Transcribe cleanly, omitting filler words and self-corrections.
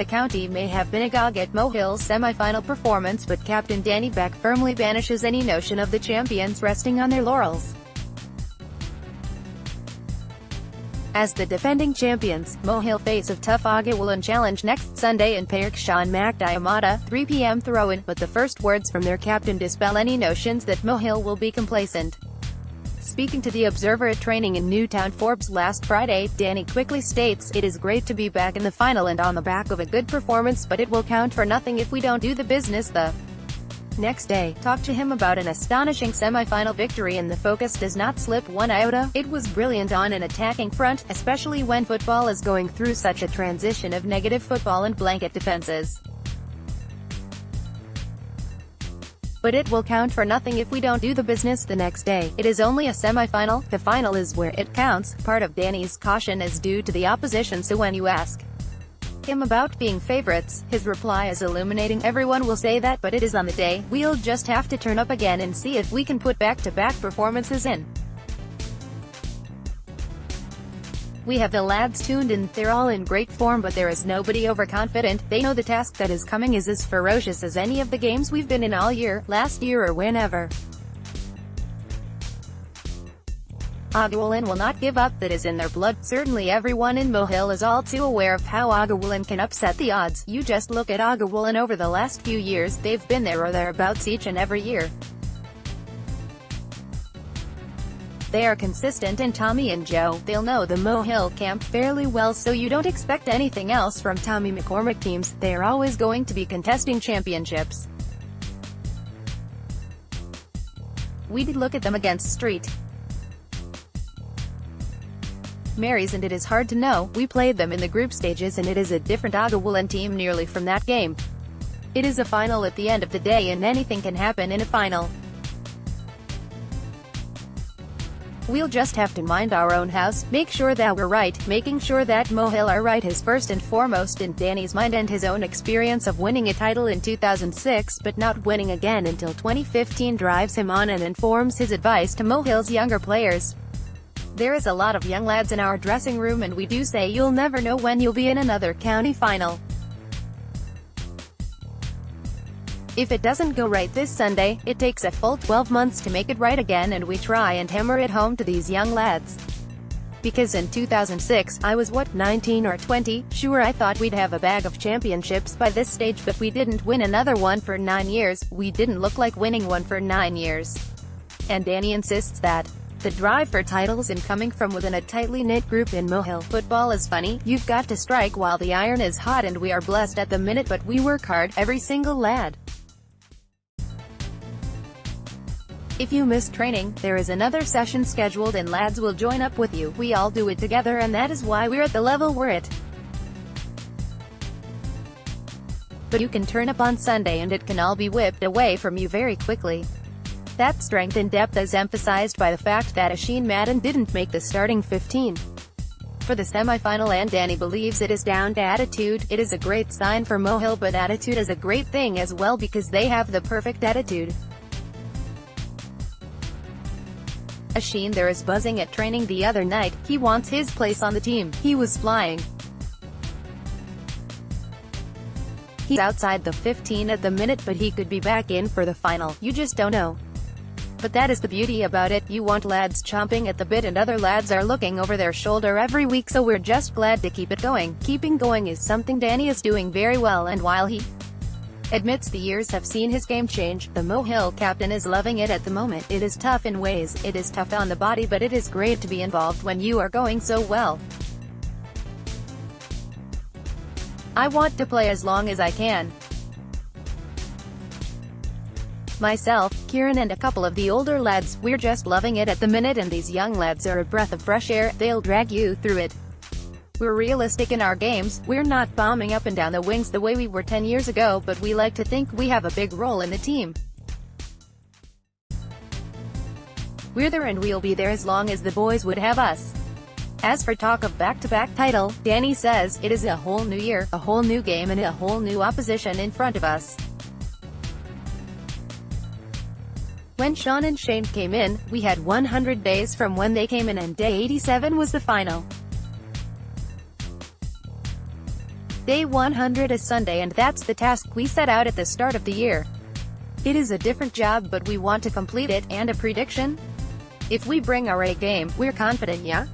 the county may have been agog at Mohill's semi-final performance, but Captain Danny Beck firmly banishes any notion of the champions resting on their laurels. As the defending champions, Mohill face a tough Aughawillan challenge next Sunday in Pairc Sean Mac Diarmada, 3 p.m. throw-in, but the first words from their captain dispel any notions that Mohill will be complacent. Speaking to The Observer at training in Newtownforbes last Friday, Danny quickly states, "It is great to be back in the final and on the back of a good performance, but it will count for nothing if we don't do the business the next day." Talk to him about an astonishing semi-final victory, and the focus does not slip one iota. "It was brilliant on an attacking front, especially when football is going through such a transition of negative football and blanket defenses. But it will count for nothing if we don't do the business the next day. It is only a semi-final. The final is where it counts." Part of Danny's caution is due to the opposition, so when you ask him about being favorites, his reply is illuminating. "Everyone will say that, but it is on the day. We'll just have to turn up again and see if we can put back-to-back performances in. We have the lads tuned in, they're all in great form, but there is nobody overconfident. They know the task that is coming is as ferocious as any of the games we've been in all year, last year or whenever. Aughawillan will not give up, that is in their blood. Certainly everyone in Mohill is all too aware of how Aughawillan can upset the odds. You just look at Aughawillan over the last few years, they've been there or thereabouts each and every year. They are consistent, and Tommy and Joe, they'll know the Mohill camp fairly well, so you don't expect anything else from Tommy McCormick teams. They are always going to be contesting championships. We did look at them against Street Marys, and it is hard to know. We played them in the group stages, and it is a different Aughawillan team nearly from that game. It is a final at the end of the day, and anything can happen in a final. We'll just have to mind our own house, make sure that we're right. Making sure that Mohill are right is first and foremost in Danny's mind, and his own experience of winning a title in 2006 but not winning again until 2015 drives him on and informs his advice to Mohill's younger players. There is a lot of young lads in our dressing room, and we do say you'll never know when you'll be in another county final. If it doesn't go right this Sunday, it takes a full 12 months to make it right again, and we try and hammer it home to these young lads. Because in 2006, I was 19 or 20, sure I thought we'd have a bag of championships by this stage, but we didn't win another one for 9 years, we didn't look like winning one for 9 years. And Danny insists that the drive for titles and coming from within a tightly knit group in Mohill. Football is funny, you've got to strike while the iron is hot, and we are blessed at the minute, but we work hard, every single lad. If you miss training, there is another session scheduled and lads will join up with you. We all do it together, and that is why we're at the level we're at. But you can turn up on Sunday and it can all be whipped away from you very quickly. That strength and depth is emphasized by the fact that Oisin Madden didn't make the starting 15 for the semi-final, and Danny believes it is down to attitude. It is a great sign for Mohill, but attitude is a great thing as well, because they have the perfect attitude. Oisin there is buzzing at training the other night. He wants his place on the team. He was flying. He's outside the 15 at the minute, but he could be back in for the final. You just don't know. But that is the beauty about it. You want lads chomping at the bit, and other lads are looking over their shoulder every week, so we're just glad to keep it going. Keeping going is something Danny is doing very well, and while he admits the years have seen his game change, the Mohill captain is loving it at the moment. It is tough in ways, it is tough on the body, but it is great to be involved when you are going so well. I want to play as long as I can. Myself, Kieran and a couple of the older lads, we're just loving it at the minute, and these young lads are a breath of fresh air. They'll drag you through it. We're realistic in our games, we're not bombing up and down the wings the way we were 10 years ago, but we like to think we have a big role in the team. We're there, and we'll be there as long as the boys would have us. As for talk of back-to-back title, Danny says, it is a whole new year, a whole new game, and a whole new opposition in front of us. When Sean and Shane came in, we had 100 days from when they came in, and day 87 was the final. Day 100 is Sunday and that's the task we set out at the start of the year. It is a different job but we want to complete it, and a prediction? If we bring our A game, we're confident, yeah?